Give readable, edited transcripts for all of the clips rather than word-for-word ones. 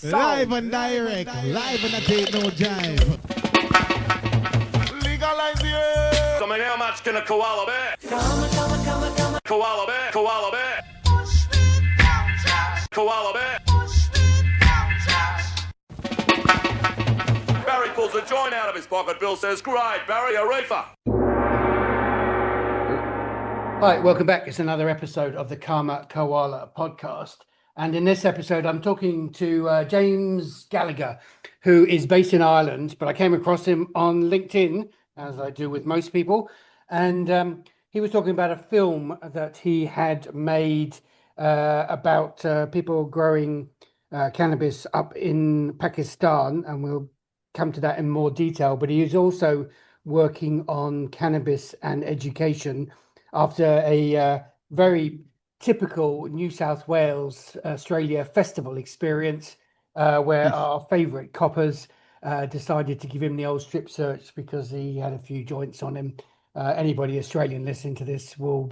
Live and direct, live and I take no jive. Legalize it. So how much can a koala bear? Koala bear, koala bear. Koala bear. Barry pulls a joint out of his pocket. Bill says, "Great, Barry, a reefer." Hi, welcome back. It's another episode of the Koala podcast. And in this episode, I'm talking to James Gallagher, who is based in Ireland, but I came across him on LinkedIn, as I do with most people. And he was talking about a film that he had made about people growing cannabis up in Pakistan. And we'll come to that in more detail. But he is also working on cannabis and education after a very typical New South Wales, Australia festival experience, where our favourite coppers decided to give him the old strip search because he had a few joints on him. Anybody Australian listening to this will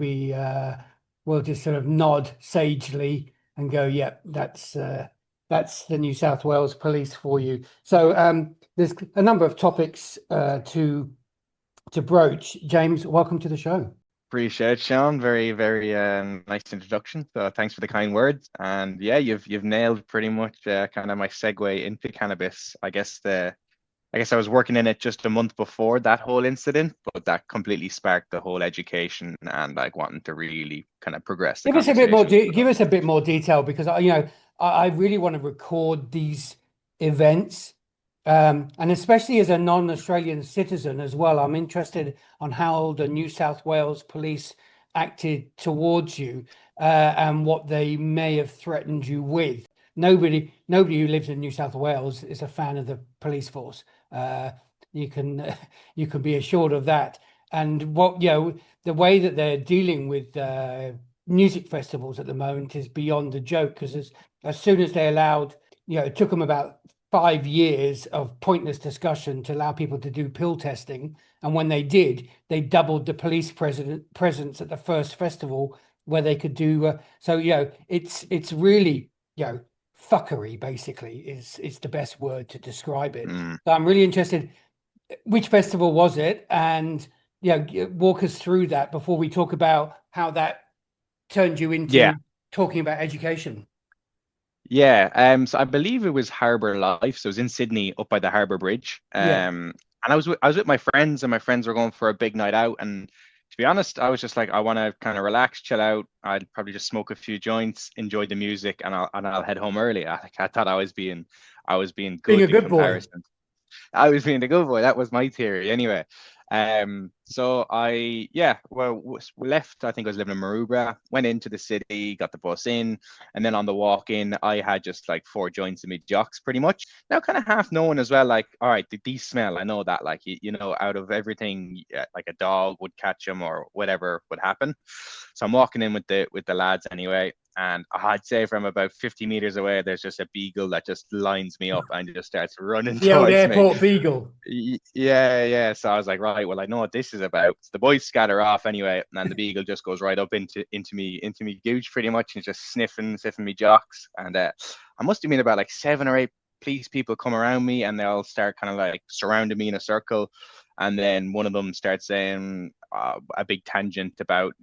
just sort of nod sagely and go, "Yep, that's the New South Wales police for you." So there's a number of topics to broach. James, welcome to the show. Appreciate it, Sean. Very, very nice introduction. So thanks for the kind words. And yeah, you've nailed pretty much kind of my segue into cannabis. I guess I was working in it just a month before that whole incident, but that completely sparked the whole education and like wanting to really kind of progress. Give us a bit more. Give us a bit more detail because I really want to record these events. And especially as a non-Australian citizen as well, I'm interested on how the New South Wales police acted towards you and what they may have threatened you with. Nobody who lives in New South Wales is a fan of the police force. You can be assured of that. And the way that they're dealing with music festivals at the moment is beyond a joke, because as soon as they allowed, it took them about 5 years of pointless discussion to allow people to do pill testing, and when they did, they doubled the police presence at the first festival where they could do. It's really fuckery. Basically, is the best word to describe it. So I'm really interested. Which festival was it? And walk us through that before we talk about how that turned you into talking about education. Yeah, so I believe it was Harbour Life. So it was in Sydney, up by the Harbour Bridge. And I was with my friends, and my friends were going for a big night out. And to be honest, I was just like, I want to kind of relax, chill out. I'd probably just smoke a few joints, enjoy the music, and I'll head home early. I thought I was being good being a good boy. I was being a good boy. That was my theory, anyway. So we left. I think I was living in Maroubra, went into the city, got the bus in, and then on the walk in, I had just like 4 joints in my jocks, pretty much. Now, kind of half knowing as well, like, all right, these smell. I know that, like, out of everything, like a dog would catch them or whatever would happen. So I'm walking in with the lads anyway. And I'd say from about 50 meters away, there's just a beagle that just lines me up and just starts running towards the airport me. beagle. Yeah. So I was like, right, well, I know what this is about. So the boys scatter off anyway, and the beagle just goes right up into me gooch pretty much, and just sniffing me jocks. And I must have been about like 7 or 8 police people come around me, and they all start kind of like surrounding me in a circle. And then one of them starts saying a big tangent about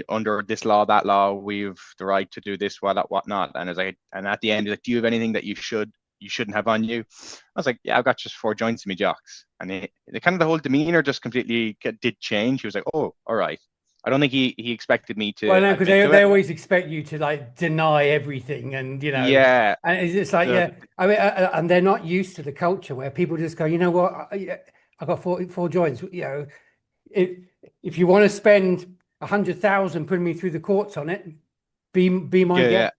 under this law, that law, we've the right to do this, whatnot. And at the end, he's like, do you have anything that you shouldn't have on you? I was like, yeah, I've got just 4 joints in my jocks. And the kind of the whole demeanor just completely did change. He was like, oh, all right. I don't think he expected me to. Well, no, because they always expect you to like deny everything, and yeah, and it's like I mean, and they're not used to the culture where people just go, you know what, I've got 4 joints. If you want to spend 100,000 putting me through the courts on it, be my guest.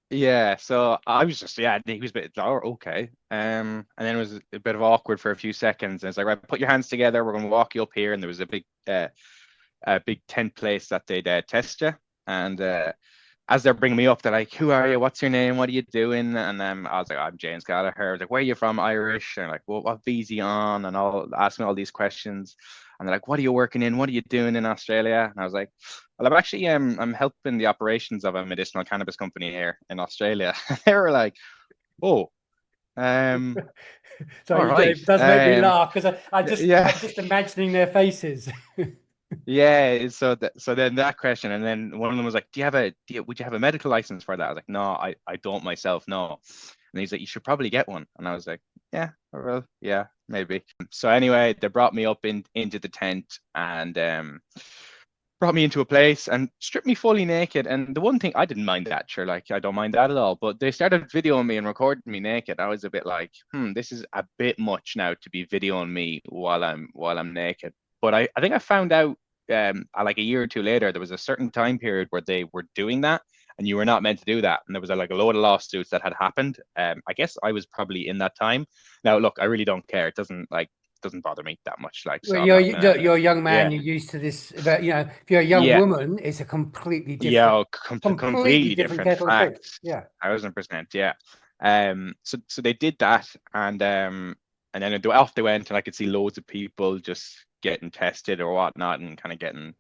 Yeah. So I was just, he was a bit, okay. And then it was a bit of awkward for a few seconds. And it's like, right, put your hands together. We're going to walk you up here. And there was a big tent place that they'd test you. And as they're bringing me up, they're like, who are you? What's your name? What are you doing? And I was like, I'm James Gallagher. I was like, where are you from? Irish. And like, well, what visa you on? And all asking all these questions. And they're like, what are you working in? What are you doing in Australia? And I was like, well, I'm actually I'm helping the operations of a medicinal cannabis company here in Australia. They were like, oh, So all right. it does make me laugh because Yeah. I'm just imagining their faces. Yeah, so then that question, and then one of them was like, would you have a medical license for that? I was like, no, I don't myself, no. And he's like, you should probably get one. And I was like, yeah, I will, yeah, maybe. So anyway, they brought me up into the tent and brought me into a place and stripped me fully naked. And the one thing I didn't mind that, sure, like I don't mind that at all. But they started videoing me and recording me naked. I was a bit like, this is a bit much now to be videoing me while I'm naked. But I think I found out like a year or two later, there was a certain time period where they were doing that, and you were not meant to do that. And there was like a load of lawsuits that had happened. I guess I was probably in that time. Now, look, I really don't care. It doesn't bother me that much. Like, so Well, I'm not you're a young man. yeah, You're used to this. But if you're a young yeah, woman, it's a yeah, completely completely different different kettle of fish. facts. Yeah. 1000%, yeah. So they did that, and then off they went, and I could see loads of people just getting tested or whatnot, and kind of getting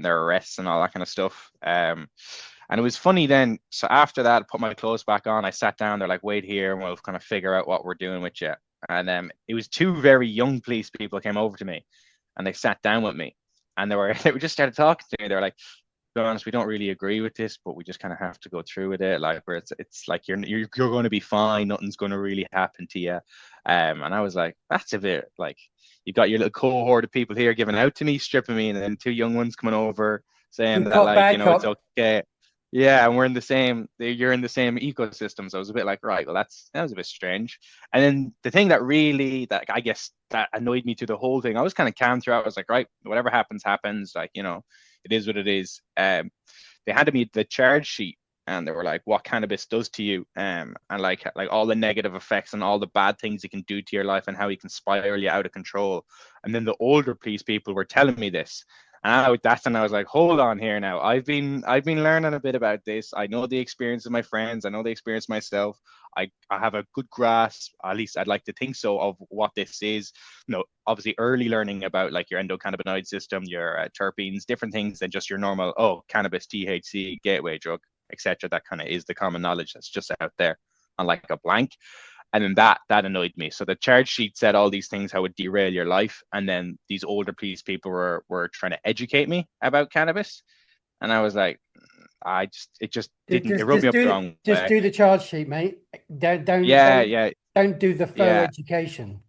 their arrests and all that kind of stuff. And it was funny then. So after that, I put my clothes back on. I sat down. They're like, "Wait here, and we'll kind of figure out what we're doing with you." And it was two very young police people came over to me, and they sat down with me, and they were just started talking to me. They were like, be honest, we don't really agree with this, but we just kind of have to go through with it. Like, where it's like you're going to be fine. Nothing's going to really happen to you. And I was like, that's a bit like you got your little cohort of people here giving out to me, stripping me, and then two young ones coming over saying Good that, cop, like, bad it's cop. okay. Yeah, and you're in the same ecosystem. So I was a bit like, right, well, that was a bit strange. And then the thing that I guess that annoyed me through the whole thing, I was kind of calm throughout. I was like, right, whatever happens, happens. Like, it is what it is. They handed me the charge sheet, and they were like, what cannabis does to you, and like all the negative effects and all the bad things it can do to your life and how it can spiral you out of control. And then the older police people were telling me this. And that's when I was like, hold on here now. I've been learning a bit about this. I know the experience of my friends. I know the experience myself. I have a good grasp, at least I'd like to think so, of what this is. Obviously early learning about like your endocannabinoid system, your terpenes, different things than just your normal, cannabis, THC, gateway drug, etc. That kind of is the common knowledge that's just out there on like a blank. And then that annoyed me. So the charge sheet said all these things how it would derail your life, and then these older police people were trying to educate me about cannabis, and I was like, it just didn't, it rubbed me up the wrong Just way. do the charge sheet, mate. Yeah, yeah, Don't do the faux yeah, education.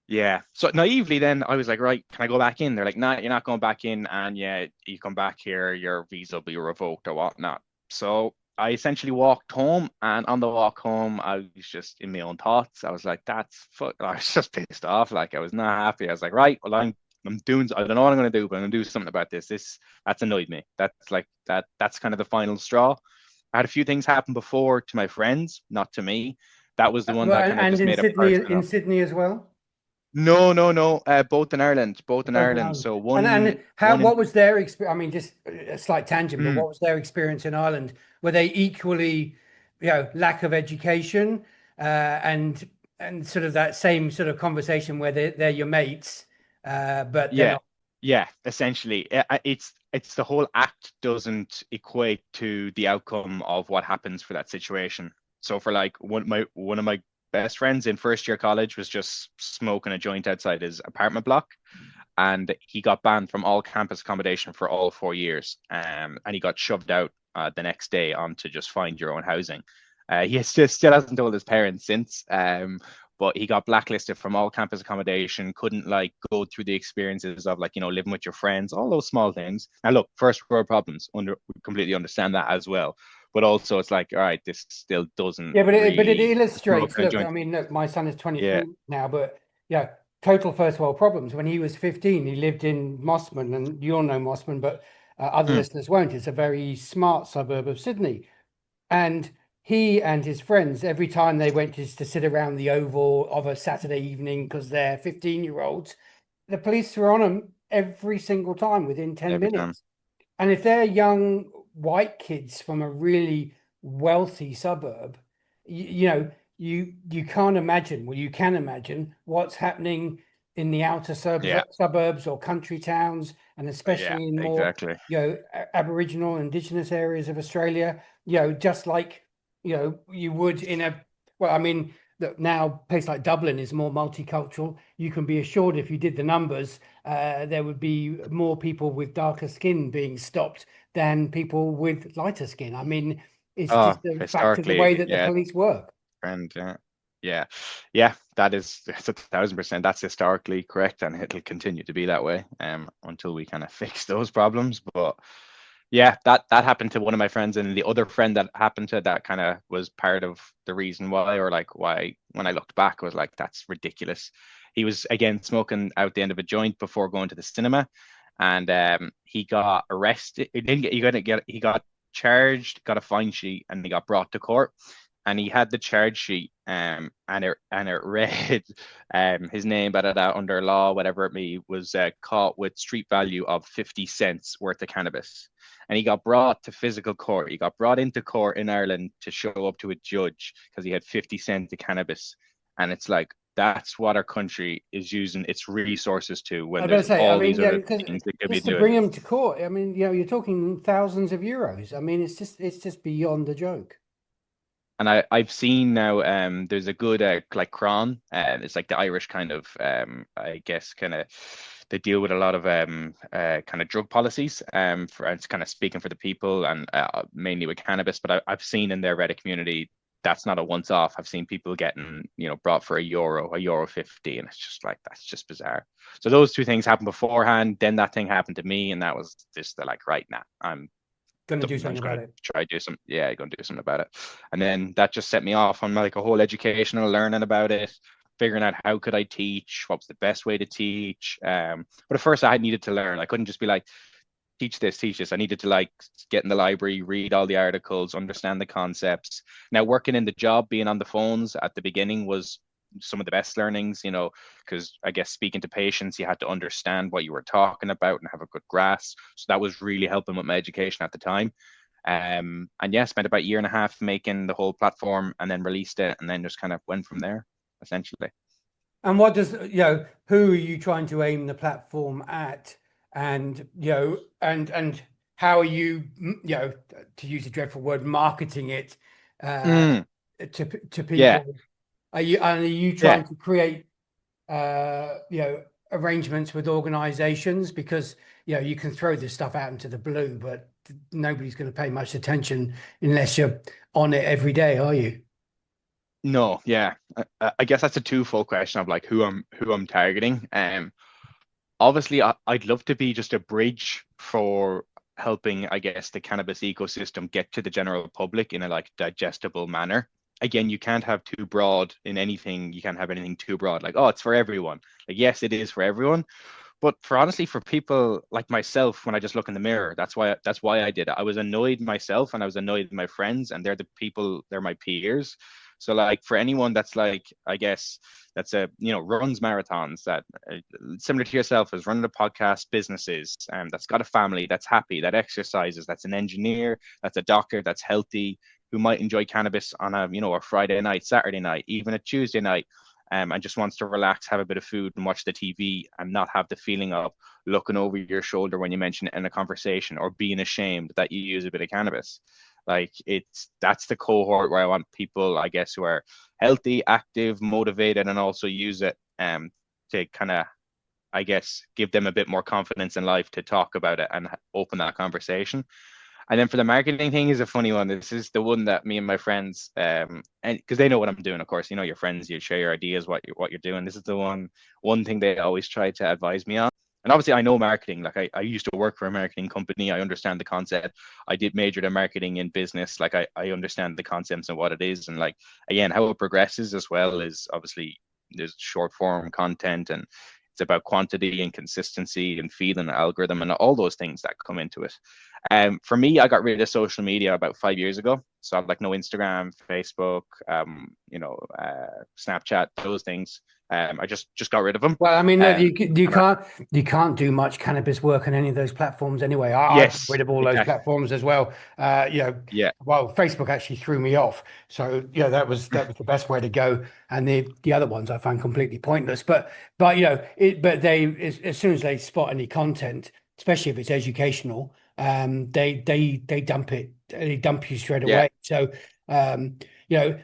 yeah. So naively, then I was like, right, can I go back in? They're like, nah, you're not going back in, and yeah, you come back here, your visa will be revoked or whatnot. So I essentially walked home, and on the walk home, I was just in my own thoughts. I was like, that's fuck. I was just pissed off. Like, I was not happy. I was like, right, well, I'm doing. I don't know what I'm gonna do, but I'm gonna do something about this. That's annoyed me. That's like that. That's kind of the final straw. I had a few things happen before to my friends, not to me. That was the one Well, that kind of and just made it personal. in Sydney as well. No, no, no. Both in Ireland. Both in Both in Ireland. Ireland. So And one, how one in. what was their experience? I mean, just a slight tangent, but Mm, what was their experience in Ireland? Were they equally, lack of education, and sort of that same sort of conversation where they're your mates, but they're yeah, not. yeah. Essentially, it's the whole act doesn't equate to the outcome of what happens for that situation. So for like one of my best friends in first year college was just smoking a joint outside his apartment block, and he got banned from all campus accommodation for all 4 years. And he got shoved out the next day onto just find your own housing. He still hasn't told his parents since. But he got blacklisted from all campus accommodation, couldn't like go through the experiences of like, living with your friends, all those small things. Now look, first world problems, we completely understand that as well. But also it's like, all right, this still doesn't Yeah, but it really illustrates. smoke and Look, I joint. mean, look, my son is Yeah. 23 now, but total first world problems. When he was 15, he lived in Mossman, and you all know Mossman, but other Mm, listeners won't. It's a very smart suburb of Sydney. And he and his friends, every time they went to sit around the Oval of a Saturday evening, because they're 15-year-olds, the police were on them every single time within 10 every time. minutes. And if they're young white kids from a really wealthy suburb, you can't imagine, well, you can imagine what's happening in the outer Yeah. suburbs or country towns, and Yeah, especially in more, exactly. Aboriginal indigenous areas of Australia, just like, you would in well, I mean, that now a place like Dublin is more multicultural. You can be assured if you did the numbers, there would be more people with darker skin being stopped than people with lighter skin. I mean, it's Oh, just a fact of the way historically, that the yeah, police work. and yeah, yeah, that's 1,000%. That's historically correct, and it'll continue to be that way until we kind of fix those problems. But yeah, that happened to one of my friends, and the other friend that happened to that kind of was part of the reason why, or like why when I looked back, was like, that's ridiculous. He was again smoking out the end of a joint before going to the cinema, and he got arrested. He didn't get he got charged, got a fine sheet, and he got brought to court. And he had the charge sheet, and it read, his name, under law, whatever it may, was caught with street value of 50 cents worth of cannabis. And he got brought to physical court. He got brought into court in Ireland to show up to a judge because he had 50 cents of cannabis. And it's like, that's what our country is using its resources to, I when was going there's to say, I all mean, these other because things they could be just to doing. bring them to court, I mean, you're talking thousands of euros. I mean, it's just beyond a joke. And I've seen now, there's a good like Cron, it's like the Irish kind of, I guess, kind of, they deal with a lot of kind of drug policies, for, it's kind of speaking for the people, and mainly with cannabis. But I've seen in their Reddit community, that's not a once off. I've seen people getting, brought for a euro 50, and it's just like, that's just bizarre. So those two things happened beforehand, then that thing happened to me, and that was just the like, right now, Going to do I'm something just about gonna it. try to do some, yeah, gonna do something about it. And then that just set me off on like a whole educational learning about it, figuring out how could I teach, what was the best way to teach. But at first I needed to learn. I couldn't just be like, teach this, teach this. I needed to like get in the library, read all the articles, understand the concepts. Now working in the job, being on the phones at the beginning was some of the best learnings, because I guess speaking to patients, you had to understand what you were talking about and have a good grasp. So that was really helping with my education at the time. And yeah, spent about a year and a half making the whole platform, and then released it, and then just kind of went from there, essentially. And what does, who are you trying to aim the platform at? And, and how are you, to use a dreadful word, marketing it Mm, to yeah, people? Are you yeah. trying to create, arrangements with organizations? Because, you can throw this stuff out into the blue, but nobody's going to pay much attention unless you're on it every day, are you? No, yeah. I guess that's a twofold question of like who I'm targeting. Obviously, I'd love to be just a bridge for helping, I guess, the cannabis ecosystem get to the general public in a like digestible manner. Again, you can't have too broad in anything. You can't have anything too broad, like, oh, it's for everyone. Like, yes, it is for everyone, but for honestly, for people like myself, when I just look in the mirror, that's why I did it. I was annoyed myself, and I was annoyed with my friends, and they're the people, they're my peers. So like for anyone that's like, I guess, that's runs marathons, that similar to yourself, is running a podcast, businesses, that's got a family, that's happy, that exercises, that's an engineer, that's a doctor, that's healthy, who might enjoy cannabis on a Friday night, Saturday night, even a Tuesday night, and just wants to relax, have a bit of food, and watch the TV, and not have the feeling of looking over your shoulder when you mention it in a conversation, or being ashamed that you use a bit of cannabis. Like, that's the cohort where I want people, I guess, who are healthy, active, motivated, and also use it to kind of, I guess, give them a bit more confidence in life to talk about it and open that conversation. And then for the marketing thing is a funny one. This is the one that me and my friends, and because they know what I'm doing, of course, your friends, you share your ideas, what you're doing. This is the one thing they always try to advise me on. And obviously, I know marketing. Like I used to work for a marketing company. I understand the concept. I did major in marketing in business. Like I understand the concepts and what it is, and like again, how it progresses as well is obviously there's short form content, and it's about quantity and consistency and feeding the algorithm and all those things that come into it. For me, I got rid of social media about 5 years ago. So I've like no Instagram, Facebook, Snapchat, those things. I just got rid of them. Well, I mean, look, And you can't do much cannabis work on any of those platforms anyway. I got yes, rid of all those exactly. platforms as well. Yeah, Well, Facebook actually threw me off, so that was the best way to go. And the other ones I found completely pointless. But they as soon as they spot any content, especially if it's educational, they dump it. They dump you straight yeah, away. So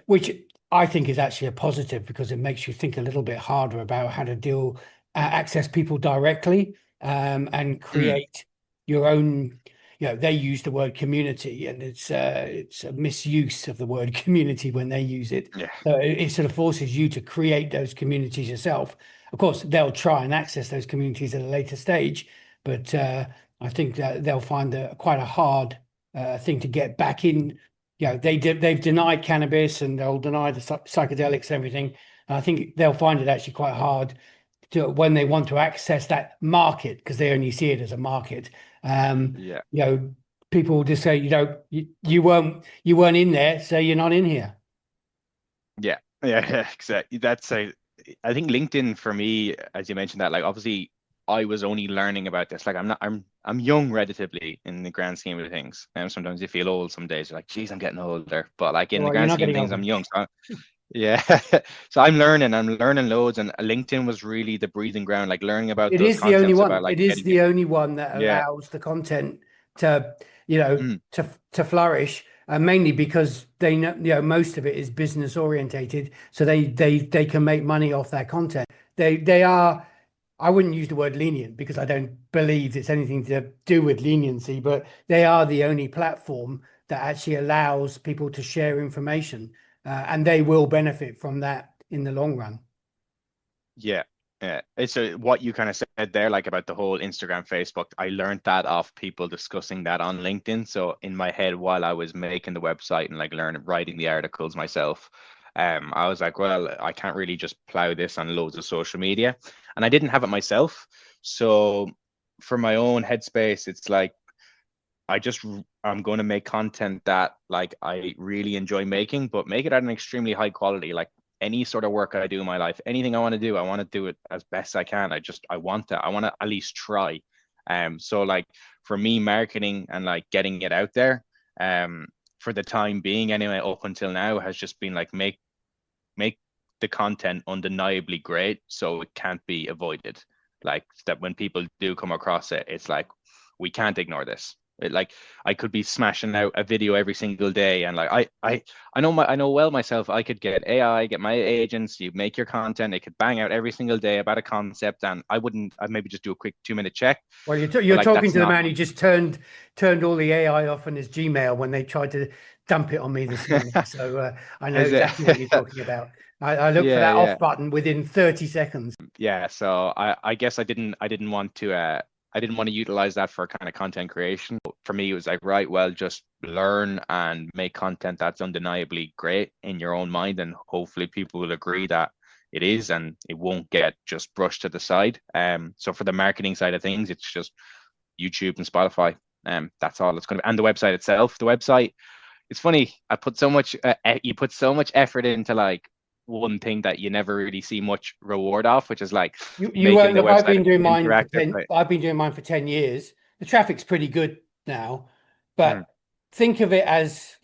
which I think is actually a positive because it makes you think a little bit harder about how to access people directly, and mm, create your own. They use the word community, and it's a misuse of the word community when they use it. yeah, So it sort of forces you to create those communities yourself. Of course, they'll try and access those communities at a later stage, but I think that they'll find quite a hard thing to get back in. They've denied cannabis and they'll deny the psychedelics and everything. And I think they'll find it actually quite hard to when they want to access that market because they only see it as a market. Um, yeah, you know, People will just say, you weren't in there, so you're not in here. yeah, yeah. Exactly. I think LinkedIn for me, as you mentioned that, like obviously I was only learning about this. Like I'm young relatively in the grand scheme of things. And sometimes you feel old some days. You're like, geez, I'm getting older. But like in the Well, you're grand not scheme of getting things, older. I'm young. So yeah. So I'm learning loads. And LinkedIn was really the breathing ground, like learning about It those is the only concepts one. about like It is getting it. the only one that Yeah. allows the content to, you know, Mm, to flourish, mainly because they know, most of it is business orientated, so they can make money off that content. They are. I wouldn't use the word lenient because I don't believe it's anything to do with leniency, but they are the only platform that actually allows people to share information, and they will benefit from that in the long run. yeah. Yeah. It's what you kind of said there, like about the whole Instagram, Facebook. I learned that off people discussing that on LinkedIn. So in my head, while I was making the website and like writing the articles myself, I was like, well, I can't really just plow this on loads of social media. And I didn't have it myself. So for my own headspace, it's like I'm going to make content that like I really enjoy making, but make it at an extremely high quality. Like any sort of work I do in my life, anything I want to do it as best I can. I want to, I want to at least try. So like for me, marketing and like getting it out there, for the time being anyway, up until now has just been like make the content undeniably great so it can't be avoided. Like that when people do come across it, it's like we can't ignore this. Like I could be smashing out a video every single day, and like I know well myself. I could get AI, get my agents. You make your content, it could bang out every single day about a concept, and I'd maybe just do a quick 2 minute check. Well, But you're like talking that's to the not. man who just turned all the AI off on his Gmail when they tried to dump it on me this morning. So I know Is it? exactly what you're talking about. I looked for Yeah, that yeah. off button within 30 seconds. Yeah, so I guess I didn't want to utilize that for kind of content creation. For me, it was like, right, well, just learn and make content that's undeniably great in your own mind, and hopefully people will agree that it is, and it won't get just brushed to the side. So for the marketing side of things, it's just YouTube and Spotify. That's all it's going to be, and the website itself. The website, it's funny. You put so much effort into like one thing that you never really see much reward off, which is like You making won't the look. I've website been doing mine for interactive. 10. Right? I've been doing mine for 10 years. The traffic's pretty good now, Mm, but think of it as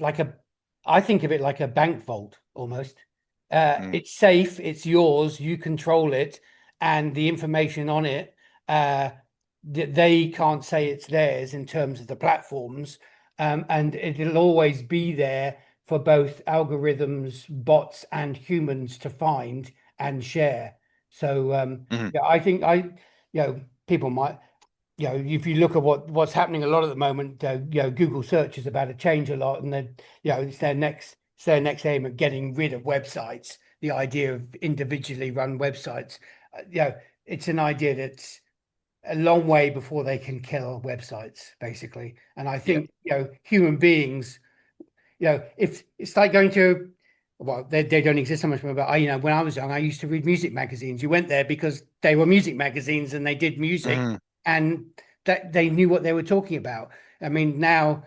I think of it like a bank vault almost. mm, It's safe, it's yours, you control it, and the information on it, uh, they can't say it's theirs in terms of the platforms, and it'll always be there for both algorithms, bots, and humans to find and share. So mm, yeah, I think people might, if you look at what's happening a lot at the moment, Google search is about to change a lot, and then it's their next aim at getting rid of websites. The idea of individually run websites, it's an idea that's a long way before they can kill websites, basically. And I yeah. think human beings, if it's like going to, well, they don't exist so much more, but when I was young, I used to read music magazines. You went there because they were music magazines and they did music, Mm, and that they knew what they were talking about. I mean, now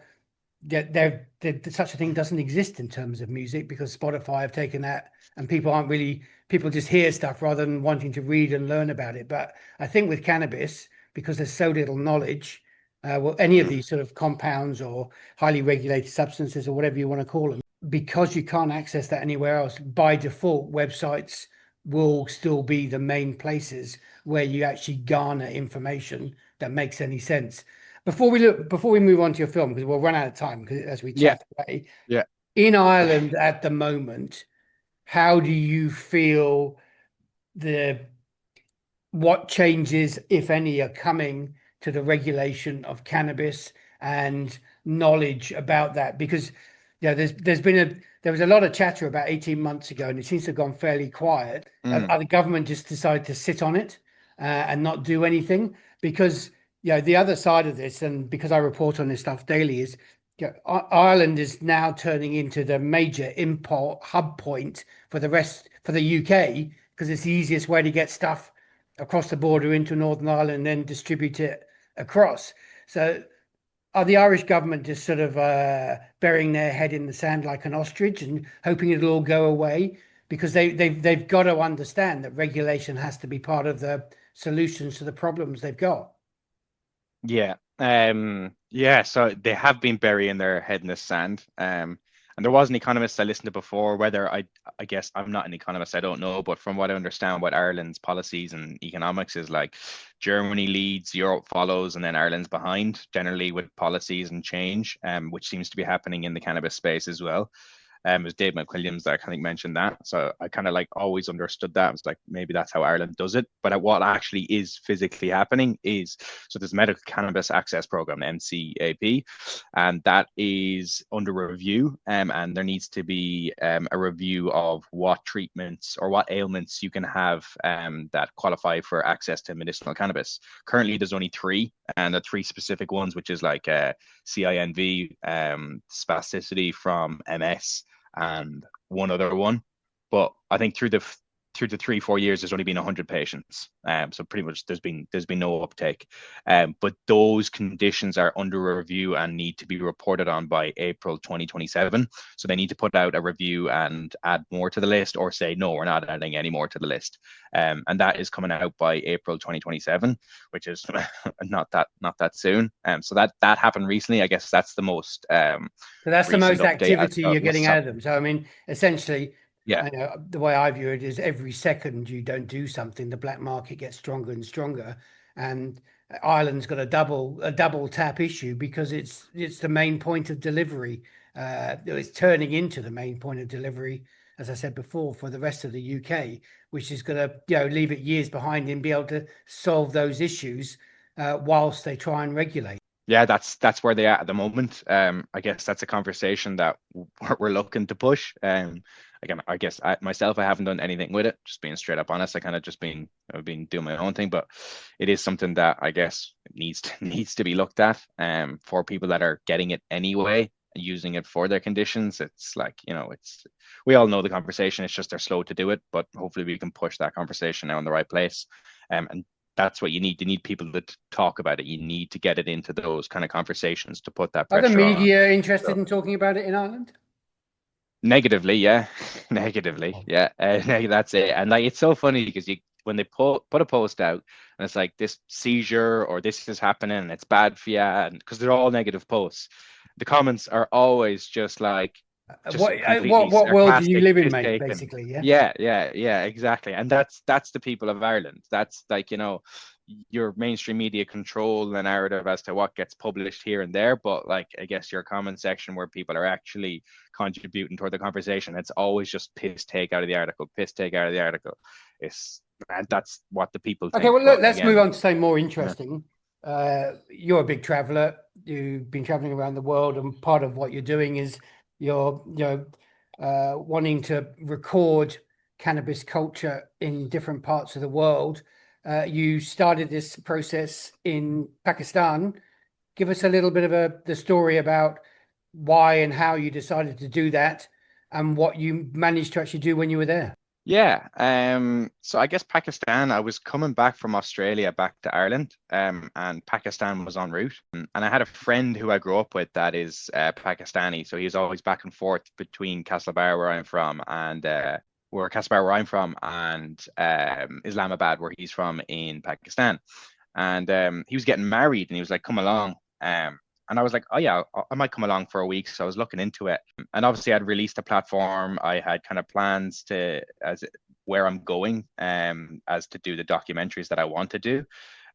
such a thing doesn't exist in terms of music because Spotify have taken that, and people just hear stuff rather than wanting to read and learn about it. But I think with cannabis, because there's so little knowledge, well, any of these sort of compounds or highly regulated substances or whatever you want to call them, because you can't access that anywhere else, by default, websites will still be the main places where you actually garner information that makes any sense. Before we move on to your film, because we'll run out of time as we Yeah, chat away. yeah. In Ireland at the moment, how do you feel what changes, if any, are coming to the regulation of cannabis and knowledge about that? Because there was a lot of chatter about 18 months ago, and it seems to have gone fairly quiet. The government just decided to sit on it and not do anything because the other side of this, and because I report on this stuff daily, is Ireland is now turning into the major import hub point for the UK because it's the easiest way to get stuff across the border into Northern Ireland and then distribute it across. So are the Irish government just sort of burying their head in the sand like an ostrich and hoping it'll all go away? Because they've got to understand that regulation has to be part of the solutions to the problems they've got. Yeah. Yeah, so they have been burying their head in the sand. And there was an economist I listened to before, whether I guess I'm not an economist, I don't know, but from what I understand, what Ireland's policies and economics is like, Germany leads, Europe follows, and then Ireland's behind, generally with policies and change, which seems to be happening in the cannabis space as well. It was Dave McWilliams that I think mentioned that. So I kind of like always understood that. I was like, maybe that's how Ireland does it. But what actually is physically happening is, so there's Medical Cannabis Access Program, MCAP, and that is under review. And there needs to be a review of what treatments or what ailments you can have that qualify for access to medicinal cannabis. Currently, there's only three, and the three specific ones, which is like CINV, spasticity from MS, and one other one. But I think through the 3-4 years, there's only been 100 patients. So pretty much there's been no uptake. But those conditions are under review and need to be reported on by April 2027. So they need to put out a review and add more to the list, or say no, we're not adding any more to the list. And that is coming out by April 2027, which is not that soon. So that happened recently. I guess that's the most so that's the most activity you're getting out of them. So I mean, essentially, yeah, the way I view it is every second you don't do something, the black market gets stronger and stronger. And Ireland's got a double tap issue because it's the main point of delivery. It's turning into the main point of delivery, as I said before, for the rest of the UK, which is going to leave it years behind and be able to solve those issues whilst they try and regulate. Yeah, that's where they are at the moment. I guess that's a conversation that we're looking to push. Again, I guess I haven't done anything with it. Just being straight up honest, I've been doing my own thing, but it is something that I guess needs to be looked at. For people that are getting it anyway and using it for their conditions, it's like we all know the conversation. It's just they're slow to do it, but hopefully we can push that conversation now in the right place. And that's what you need. You need people to talk about it. You need to get it into those kind of conversations to put that pressure on. Are the media interested in talking about it in Ireland? Negatively, yeah. Negatively, yeah. That's it. And like, it's so funny because when they put a post out and it's like this seizure or this is happening and it's bad for you, and because they're all negative posts, the comments are always just like, what world do you live in, mate? Basically, yeah, exactly. And that's the people of Ireland. That's like, your mainstream media control the narrative as to what gets published here and there, but like, I guess your comment section where people are actually contributing toward the conversation, it's always just piss take out of the article. That's what the people think. Okay, well, look, let's move on to something more interesting. You're a big traveler. You've been traveling around the world, and part of what you're doing is you're wanting to record cannabis culture in different parts of the world. You started this process in Pakistan. Give us a little bit of the story about why and how you decided to do that and what you managed to actually do when you were there. Yeah. So I guess Pakistan, I was coming back from Australia back to Ireland, and Pakistan was en route. And I had a friend who I grew up with that is Pakistani. So he was always back and forth between Castlebar, where I'm from, and Islamabad, where he's from in Pakistan. And he was getting married, and he was like, "Come along." And I was like, "Oh yeah, I might come along for a week." So I was looking into it, and obviously I'd released a platform. I had kind of plans to as where I'm going, as to do the documentaries that I want to do,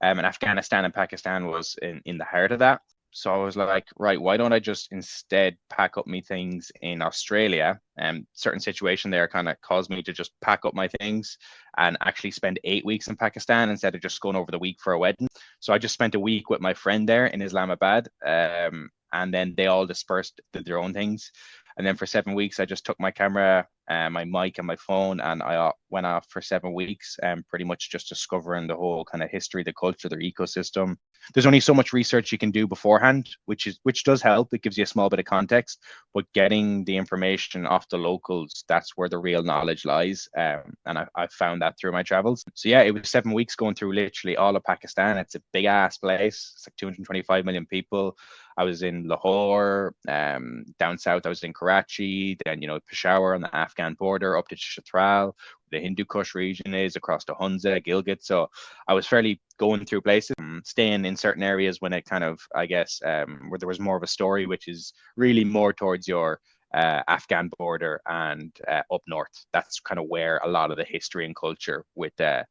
and Afghanistan and Pakistan was in the heart of that. So I was like, right, why don't I just instead pack up me things in Australia? And certain situation there kind of caused me to just pack up my things and actually spend 8 weeks in Pakistan instead of just going over the week for a wedding. So I just spent a week with my friend there in Islamabad, and then they all dispersed, did their own things. And then for 7 weeks, I just took my camera, my mic, and my phone, and I went off for 7 weeks, pretty much just discovering the whole kind of history, the culture, their ecosystem. There's only so much research you can do beforehand, which does help. It gives you a small bit of context, but getting the information off the locals, that's where the real knowledge lies. And I found that through my travels. So yeah, it was 7 weeks going through literally all of Pakistan. It's a big ass place. It's like 225 million people. I was in Lahore, down south. I was in Karachi, then Peshawar on the Afghan border, up to Chitral, the Hindu Kush region is across to Hunza, Gilgit. So I was fairly going through places, staying in certain areas when it kind of, I guess, where there was more of a story, which is really more towards your Afghan border and up north. That's kind of where a lot of the history and culture with the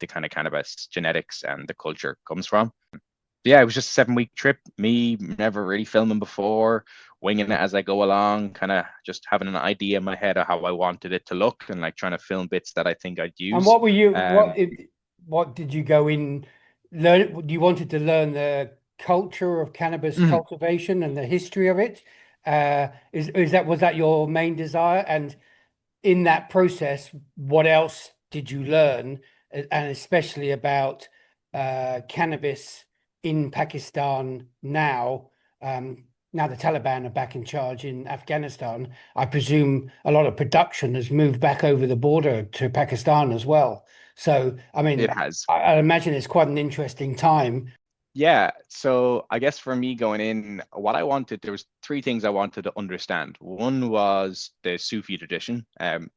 kind of cannabis genetics and the culture comes from. Yeah, it was just a 7 week trip. Me never really filming before, winging it as I go along, kind of just having an idea in my head of how I wanted it to look, and like trying to film bits that I think I'd And use. what were you, Um, what did you go in, learn? You wanted to learn the culture of cannabis mm, cultivation and the history of it. Was that your main desire? And in that process, what else did you learn, and especially about cannabis in Pakistan now? Now the Taliban are back in charge in Afghanistan. I presume a lot of production has moved back over the border to Pakistan as well. So, I it mean, has. I imagine it's quite an interesting time. Yeah, so I guess for me going in, what I wanted, there was three things I wanted to understand. One was the Sufi tradition,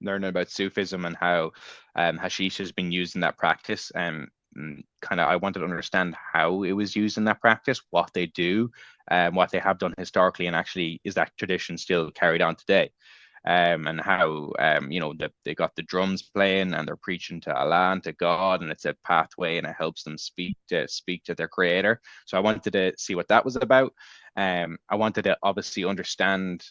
learning about Sufism and how hashish has been used in that practice. Kind of, I wanted to understand how it was used in that practice, what they do, what they have done historically, and actually is that tradition still carried on today? And how they got the drums playing and they're preaching to Allah and to God, and it's a pathway and it helps them speak to their creator. So I wanted to see what that was about. I wanted to obviously understand.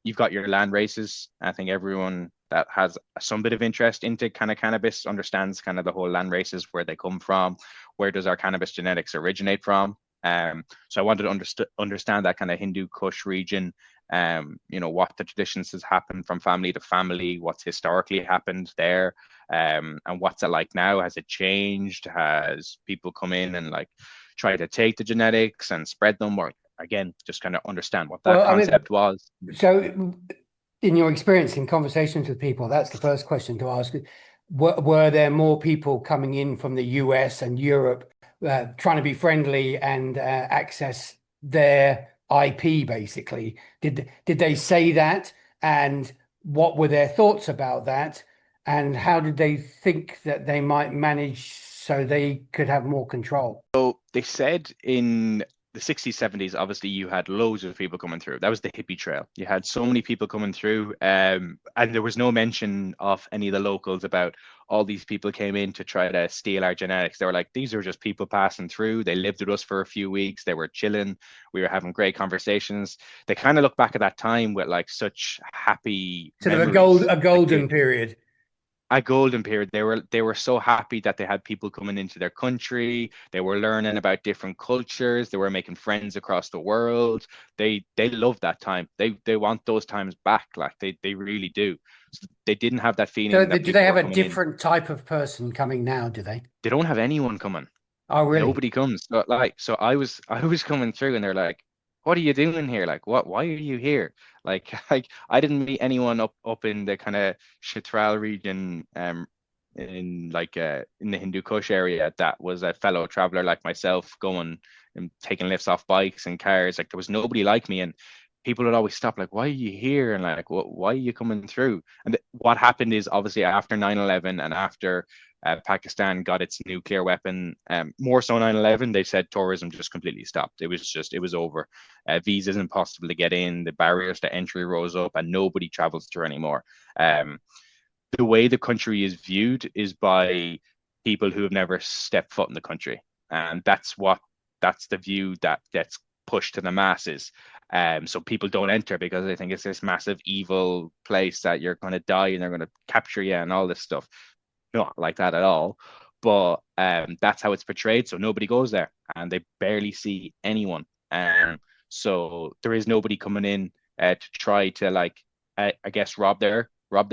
You've got your land races. I think everyone that has some bit of interest into kind of cannabis understands kind of the whole land races, where they come from, where does our cannabis genetics originate from. So I wanted to understand that kind of Hindu Kush region, what the traditions has happened from family to family, what's historically happened there, and what's it like now. Has it changed? Has people come in and like try to take the genetics and spread them, or again, just kind of understand what that Well, I mean, concept was? so in your experience in conversations with people, that's the first question to ask. Were there more people coming in from the US and Europe trying to be friendly and access their IP, basically? Did they say that? And what were their thoughts about that? And how did they think that they might manage so they could have more control? So they said in the 60s, 70s, obviously you had loads of people coming through. That was the hippie trail. You had so many people coming through, and there was no mention of any of the locals about all these people came in to try to steal our genetics. They were like, these are just people passing through. They lived with us for a few weeks. They were chilling. We were having great conversations. They kind of look back at that time with like such happy Sort of memories. a Like golden period. a golden period. They were so happy that they had people coming into their country. They were learning about different cultures. They were making friends across the world. They love that time. They want those times back. Like they really do. So they didn't have that So feeling that do they people have were a coming in. different type of person coming now, do they? They don't have anyone coming. Oh, really? Nobody comes. So I was coming through and they're like, what are you doing here? Like, why are you here? Like, like I didn't meet anyone up in the kind of Chitral region, in like in the Hindu Kush area that was a fellow traveler like myself, going and taking lifts off bikes and cars. Like, there was nobody like me, and people would always stop, like, why are you here? And like, why are you coming through? And what happened is, obviously, after 9/11 and after Pakistan got its nuclear weapon, more so 9/11, they said tourism just completely stopped. It was over. Visas impossible to get in. The barriers to entry rose up, and nobody travels through anymore. Um, the way the country is viewed is by people who have never stepped foot in the country, and that's the view that gets pushed to the masses. So people don't enter because they think it's this massive evil place that you're going to die and they're going to capture you and all this stuff. Not like that at all. But that's how it's portrayed. So nobody goes there, and they barely see anyone. So there is nobody coming in to try to, like, I guess, rob their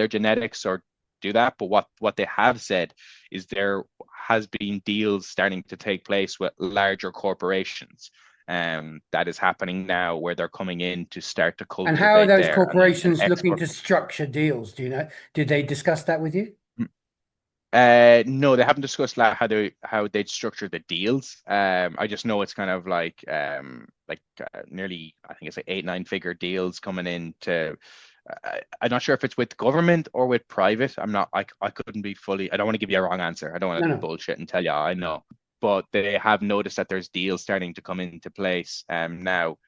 genetics or do that. But what they have said is there has been deals starting to take place with larger corporations. That is happening now, where they're coming in to start to And how are cultivate those there and corporations looking export. to structure deals? Do you know? Did they discuss that with you? No, they haven't discussed like how they'd structure the deals. I just know it's kind of like nearly, I think it's like 8, 9 figure deals coming in to. I'm not sure if it's with government or with private. I'm not. I couldn't be fully. I don't want to give you a wrong answer. I don't want No, to no. bullshit and tell you I know. But they have noticed that there's deals starting to come into place now,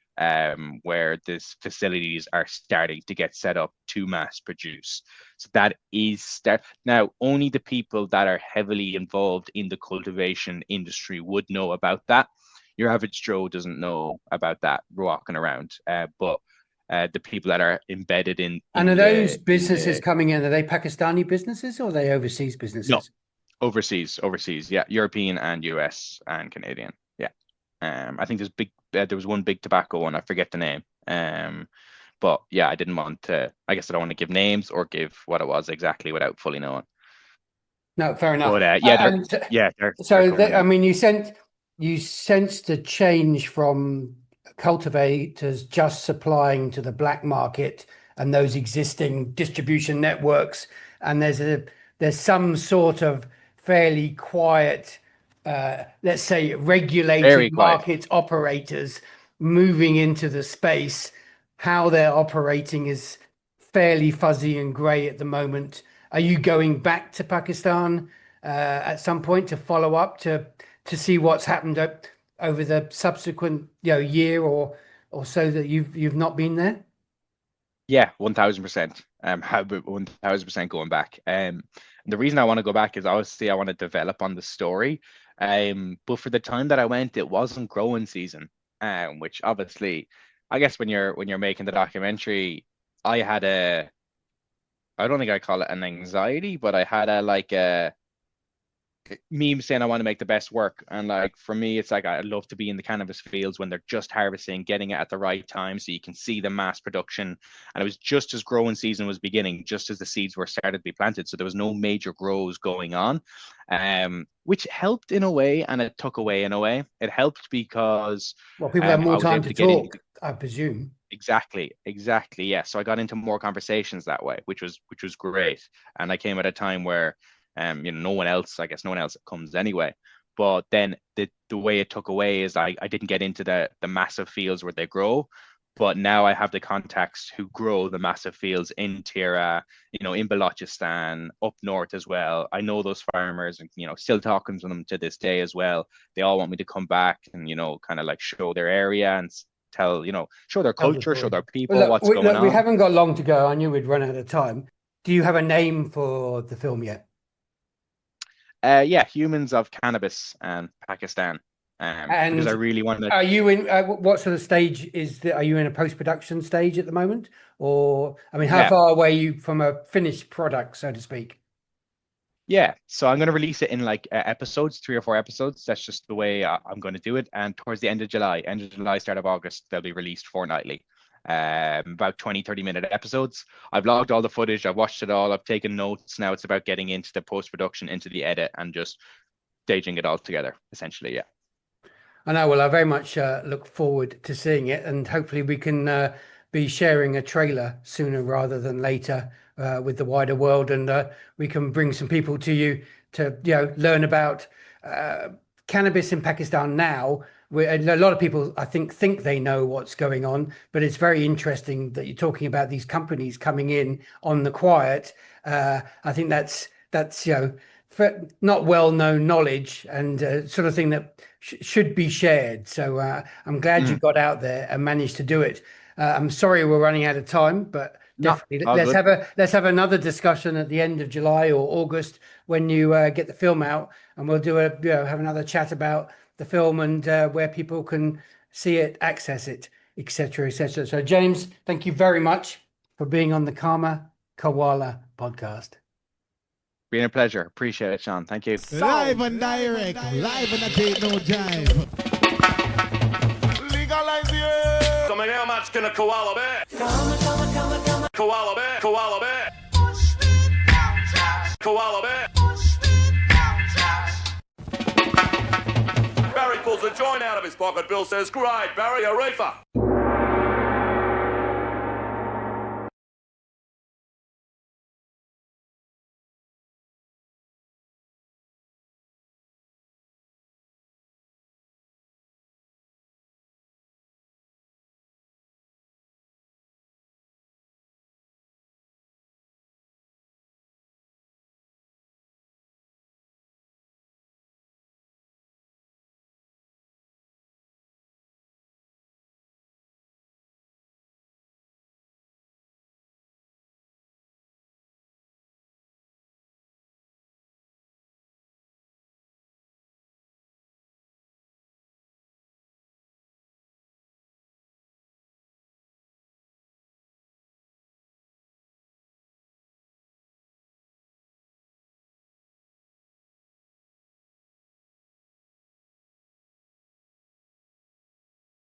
where these facilities are starting to get set up to mass produce. So that is start now. Only the people that are heavily involved in the cultivation industry would know about that. Your average Joe doesn't know about that walking around. But the people that are embedded And are in those in businesses the coming in? Are they Pakistani businesses or are they overseas no, businesses? overseas, yeah, European and US and Canadian, yeah. I think there was one big tobacco one. I forget the name. But yeah, I didn't want to. I guess I don't want to give names or give what it was exactly without fully knowing. No, fair enough. But yeah, And they're so, coming I in. mean, you sensed a change from cultivators just supplying to the black market and those existing distribution networks, and there's some sort of fairly quiet, let's say, regulated Very quiet. market operators moving into the space. How they're operating is fairly fuzzy and grey at the moment. Are you going back to Pakistan at some point to follow up to see what's happened over the subsequent year or so that you've not been there? Yeah, 1000%. How about 1000% going back? The reason I want to go back is, obviously, I want to develop on the story. But for the time that I went, it wasn't growing season. Which obviously, I guess when you're making the documentary, I had a, I don't think I call it an anxiety, but I had a, like a, me saying I want to make the best work. And like, for me, it's like I love to be in the cannabis fields when they're just harvesting, getting it at the right time so you can see the mass production. And it was just as growing season was beginning, just as the seeds were started to be planted. So there was no major grows going on, which helped in a way and it took away in a way. It helped because Well, people have I more was time able to to get into talk, I presume. exactly, yeah. So I got into more conversations that way, which was great. And I came at a time where no one else, I guess no one else comes anyway. But then the way it took away is I didn't get into the massive fields where they grow. But now I have the contacts who grow the massive fields in Tira, in Balochistan, up north as well. I know those farmers, and still talking to them to this day as well. They all want me to come back and kind of like show their area and tell, show their Tell the culture, show story. their Well, people what's going we on. haven't got long to go. I knew we'd run out of time. Do you have a name for the film yet? Yeah, Humans of Cannabis and Pakistan. Because I And really want to. are you in what sort of stage is that? Are you in a post-production stage at the moment? Or, I mean, how Yeah, far away are you from a finished product, so to speak? yeah. So I'm going to release it in like episodes, 3 or 4 episodes. That's just the way I'm going to do it. And towards the end of July, start of August, they'll be released fortnightly. About 20, 30 minute episodes. I've logged all the footage. I've watched it all. I've taken notes. Now it's about getting into the post production, into the edit, and just staging it all together, essentially. Yeah. I know. Well, I very much look forward to seeing it, and hopefully we can be sharing a trailer sooner rather than later with the wider world, and we can bring some people to you to learn about cannabis in Pakistan now. A lot of people, I think they know what's going on, but it's very interesting that you're talking about these companies coming in on the quiet. I think that's not well-known knowledge and sort of thing that should be shared. So I'm glad you got out there and managed to do it. I'm sorry we're running out of time, but No, definitely all good. let's have another discussion at the end of July or August when you get the film out, and we'll have another chat about the film and where people can see it, access it, etc., etc. So James, thank you very much for being on the Karma Koala podcast. Been a pleasure. Appreciate it, Sean. Thank you. Live and direct, live and I take no jive. Legalize it. I mean, how much can a koala bear? Koala bear, koala bear. Koala bear. Barry pulls a joint out of his pocket. Bill says, "Great, Barry, a reefer."